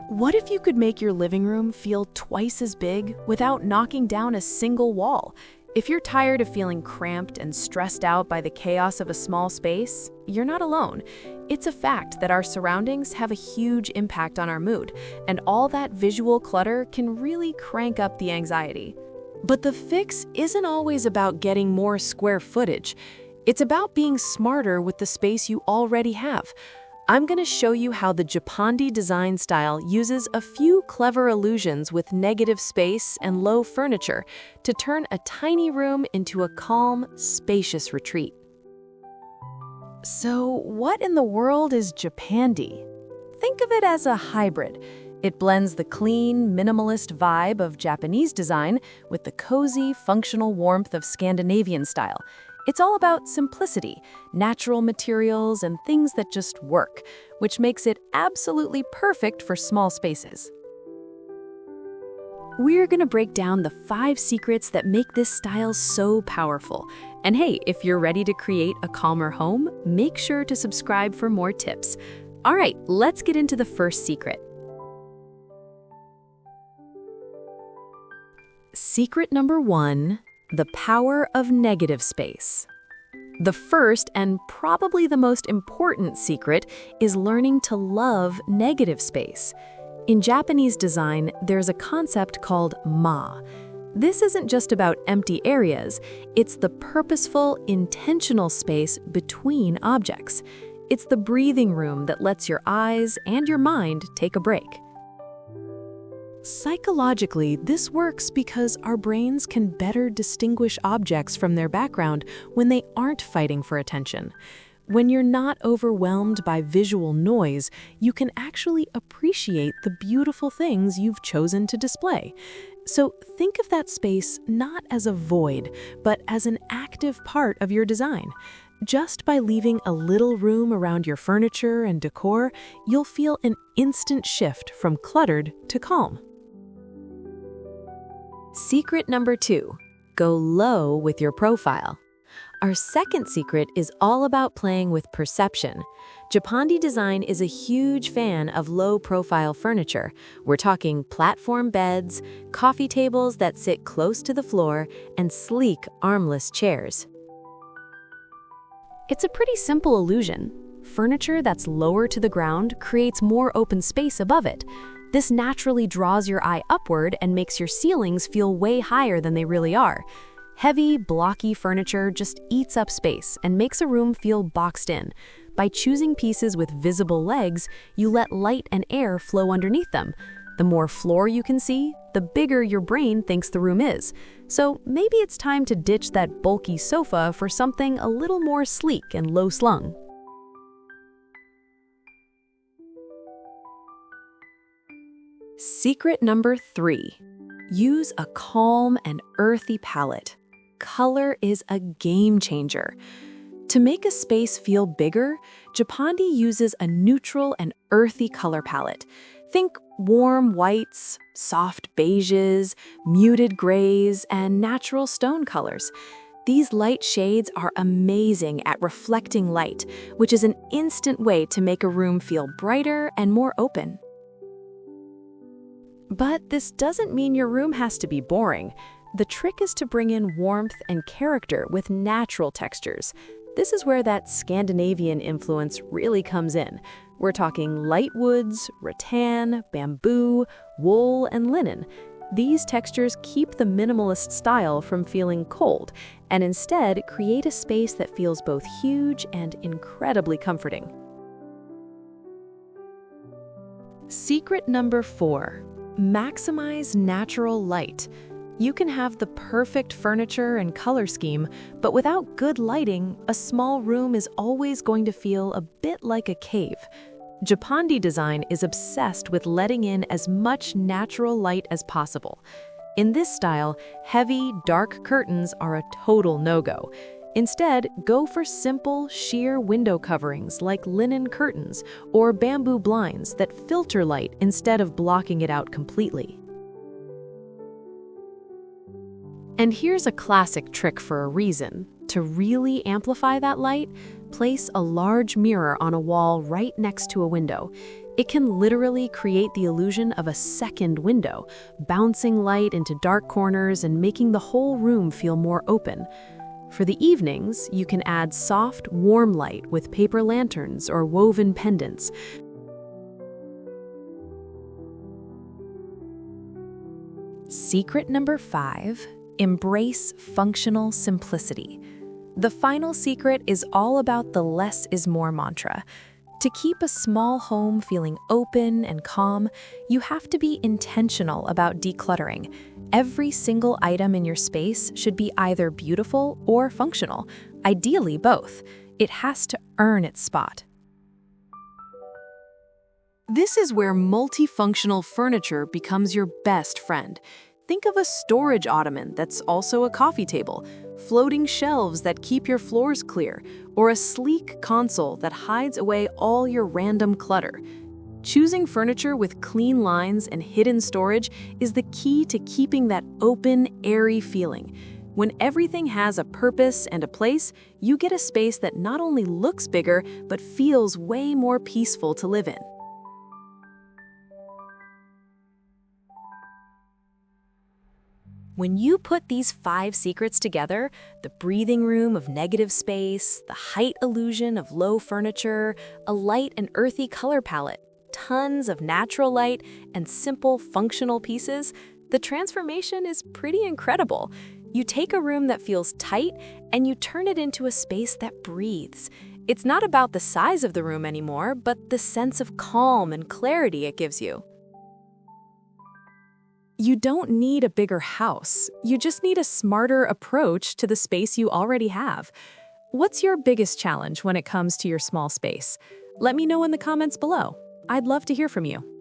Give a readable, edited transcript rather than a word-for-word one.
What if you could make your living room feel twice as big without knocking down a single wall? If you're tired of feeling cramped and stressed out by the chaos of a small space, you're not alone. It's a fact that our surroundings have a huge impact on our mood, and all that visual clutter can really crank up the anxiety. But the fix isn't always about getting more square footage. It's about being smarter with the space you already have. I'm going to show you how the Japandi design style uses a few clever illusions with negative space and low furniture to turn a tiny room into a calm, spacious retreat. So, what in the world is Japandi? Think of it as a hybrid. It blends the clean, minimalist vibe of Japanese design with the cozy, functional warmth of Scandinavian style. It's all about simplicity, natural materials, and things that just work, which makes it absolutely perfect for small spaces. We're going to break down the 5 secrets that make this style so powerful. And hey, if you're ready to create a calmer home, make sure to subscribe for more tips. All right, let's get into the first secret. Secret number 1. The power of negative space. The first and probably the most important secret is learning to love negative space. In Japanese design, there's a concept called ma. This isn't just about empty areas, it's the purposeful, intentional space between objects. It's the breathing room that lets your eyes and your mind take a break. Psychologically, this works because our brains can better distinguish objects from their background when they aren't fighting for attention. When you're not overwhelmed by visual noise, you can actually appreciate the beautiful things you've chosen to display. So think of that space not as a void, but as an active part of your design. Just by leaving a little room around your furniture and decor, you'll feel an instant shift from cluttered to calm. Secret number 2, go low with your profile. Our second secret is all about playing with perception. Japandi design is a huge fan of low-profile furniture. We're talking platform beds, coffee tables that sit close to the floor, and sleek, armless chairs. It's a pretty simple illusion. Furniture that's lower to the ground creates more open space above it. This naturally draws your eye upward and makes your ceilings feel way higher than they really are. Heavy, blocky furniture just eats up space and makes a room feel boxed in. By choosing pieces with visible legs, you let light and air flow underneath them. The more floor you can see, the bigger your brain thinks the room is. So maybe it's time to ditch that bulky sofa for something a little more sleek and low-slung. Secret number 3. Use a calm and earthy palette. Color is a game changer. To make a space feel bigger, Japandi uses a neutral and earthy color palette. Think warm whites, soft beiges, muted grays, and natural stone colors. These light shades are amazing at reflecting light, which is an instant way to make a room feel brighter and more open. But this doesn't mean your room has to be boring. The trick is to bring in warmth and character with natural textures. This is where that Scandinavian influence really comes in. We're talking light woods, rattan, bamboo, wool, and linen. These textures keep the minimalist style from feeling cold, and instead create a space that feels both huge and incredibly comforting. Secret number 4. Maximize natural light. You can have the perfect furniture and color scheme, but without good lighting, a small room is always going to feel a bit like a cave. Japandi design is obsessed with letting in as much natural light as possible. In this style, heavy, dark curtains are a total no-go. Instead, go for simple, sheer window coverings like linen curtains or bamboo blinds that filter light instead of blocking it out completely. And here's a classic trick for a reason. To really amplify that light, place a large mirror on a wall right next to a window. It can literally create the illusion of a second window, bouncing light into dark corners and making the whole room feel more open. For the evenings, you can add soft, warm light with paper lanterns or woven pendants. Secret number 5, embrace functional simplicity. The final secret is all about the less is more mantra. To keep a small home feeling open and calm, you have to be intentional about decluttering. Every single item in your space should be either beautiful or functional, ideally both. It has to earn its spot. This is where multifunctional furniture becomes your best friend. Think of a storage ottoman that's also a coffee table, floating shelves that keep your floors clear, or a sleek console that hides away all your random clutter. Choosing furniture with clean lines and hidden storage is the key to keeping that open, airy feeling. When everything has a purpose and a place, you get a space that not only looks bigger, but feels way more peaceful to live in. When you put these 5 secrets together, the breathing room of negative space, the height illusion of low furniture, a light and earthy color palette, tons of natural light, and simple functional pieces, the transformation is pretty incredible. You take a room that feels tight and you turn it into a space that breathes. It's not about the size of the room anymore, but the sense of calm and clarity it gives you. You don't need a bigger house. You just need a smarter approach to the space you already have. What's your biggest challenge when it comes to your small space? Let me know in the comments below. I'd love to hear from you.